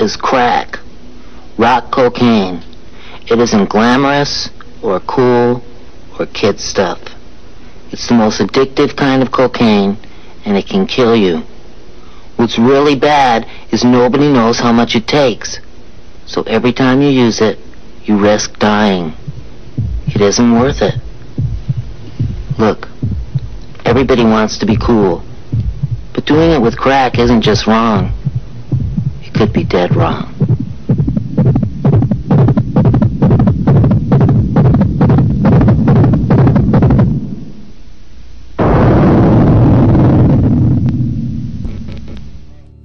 is crack, rock cocaine. It isn't glamorous or cool or kid stuff. It's the most addictive kind of cocaine, and it can kill you. What's really bad is nobody knows how much it takes. So every time you use it, you risk dying. It isn't worth it. Look, everybody wants to be cool, but doing it with crack isn't just wrong. It could be dead wrong.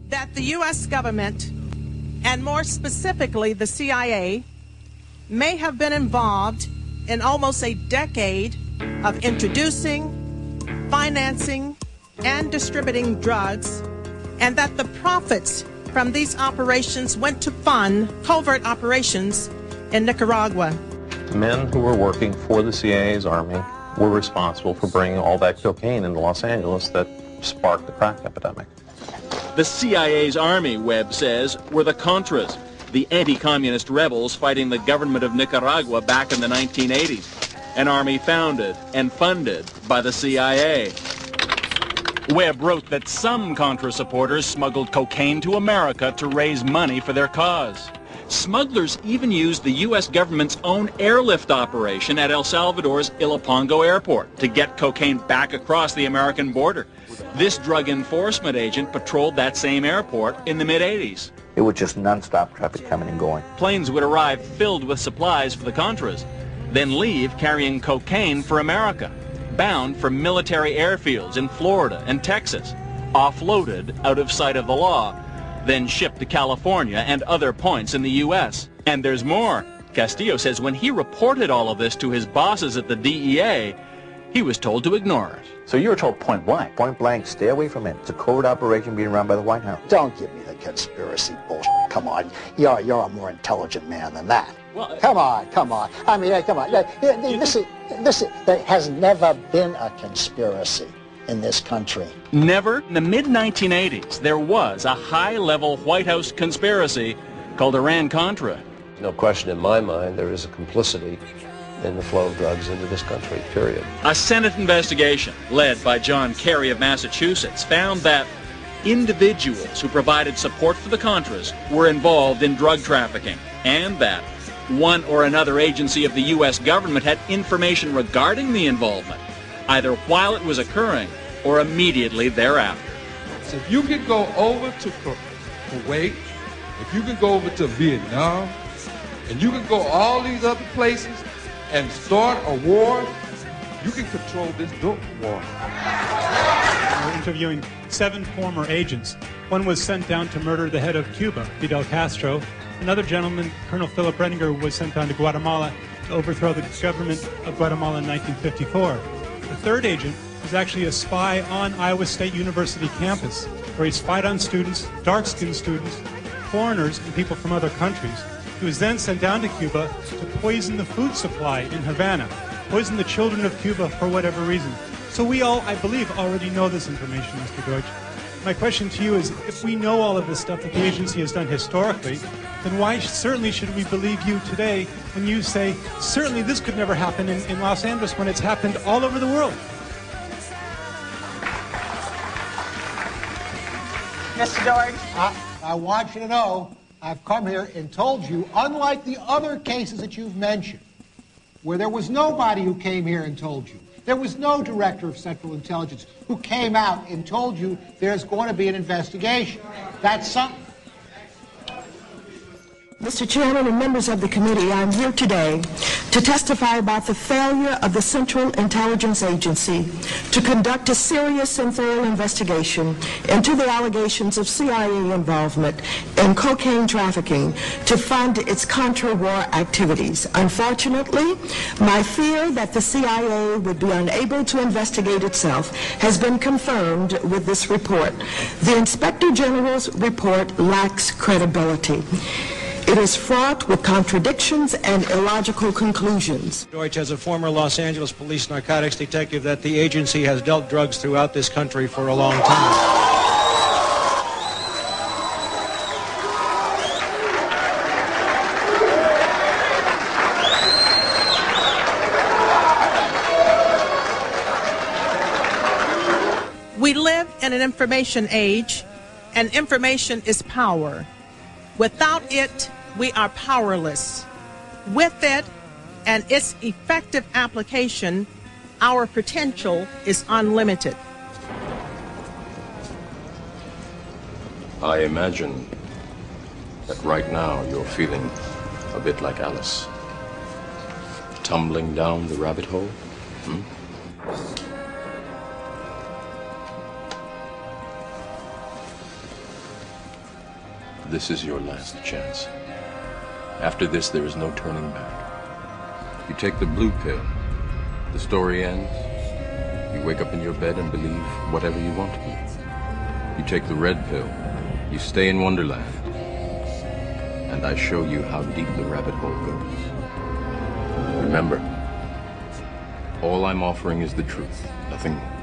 That the U.S. government, and more specifically the CIA, may have been involved in almost a decade of introducing, financing, and distributing drugs, and that the profits from these operations went to fund covert operations in Nicaragua. Men who were working for the CIA's army were responsible for bringing all that cocaine into Los Angeles that sparked the crack epidemic. The CIA's army, Webb says, were the Contras, the anti-communist rebels fighting the government of Nicaragua back in the 1980s, an army founded and funded by the CIA. Webb wrote that some Contra supporters smuggled cocaine to America to raise money for their cause. Smugglers even used the U.S. government's own airlift operation at El Salvador's Ilopango airport to get cocaine back across the American border. This drug enforcement agent patrolled that same airport in the mid-80s. It was just non-stop traffic coming and going. Planes would arrive filled with supplies for the Contras, then leave carrying cocaine for America, bound for military airfields in Florida and Texas, offloaded out of sight of the law, then shipped to California and other points in the U.S. And there's more. Castillo says when he reported all of this to his bosses at the DEA, he was told to ignore it. So you were told point blank? Point blank, stay away from it. It's a covert operation being run by the White House. Don't give me the conspiracy bullshit. Come on. You're a more intelligent man than that. Well, come on. I mean, come on. There has never been a conspiracy in this country. Never. In the mid-1980s, there was a high-level White House conspiracy called Iran-Contra. No question in my mind there is a complicity in the flow of drugs into this country, period. A Senate investigation led by John Kerry of Massachusetts found that individuals who provided support for the Contras were involved in drug trafficking, and that one or another agency of the U.S. government had information regarding the involvement, either while it was occurring or immediately thereafter. So if you could go over to Kuwait, if you could go over to Vietnam, and you could go all these other places and start a war, you can control this dope war. We're interviewing 7 former agents. One was sent down to murder the head of Cuba, Fidel Castro. Another gentleman, Colonel Philip Redinger, was sent down to Guatemala to overthrow the government of Guatemala in 1954. The third agent was actually a spy on Iowa State University campus, where he spied on students, dark-skinned students, foreigners, and people from other countries. He was then sent down to Cuba to poison the food supply in Havana, poison the children of Cuba for whatever reason. So we all, I believe, already know this information, Mr. Deutsch. My question to you is, if we know all of this stuff that the agency has done historically, then why certainly should we believe you today when you say, certainly this could never happen in Los Angeles when it's happened all over the world? Mr. Deutsch? I want you to know, I've come here and told you, unlike the other cases that you've mentioned, where there was nobody who came here and told you, there was no director of Central Intelligence who came out and told you there's going to be an investigation. That's something. Mr. Chairman and members of the committee, I'm here today to testify about the failure of the Central Intelligence Agency to conduct a serious and thorough investigation into the allegations of CIA involvement in cocaine trafficking to fund its contra-war activities. Unfortunately, my fear that the CIA would be unable to investigate itself has been confirmed with this report. The Inspector General's report lacks credibility. It is fraught with contradictions and illogical conclusions. Deutsch, as a former Los Angeles police narcotics detective, that the agency has dealt drugs throughout this country for a long time. an information age, and information is power. Without it, we are powerless. With it and its effective application, our potential is unlimited. I imagine that right now you're feeling a bit like Alice. Tumbling down the rabbit hole? This is your last chance. After this, there is no turning back. You take the blue pill, the story ends. You wake up in your bed and believe whatever you want to believe. You take the red pill, you stay in Wonderland, and I show you how deep the rabbit hole goes. Remember, all I'm offering is the truth, nothing more.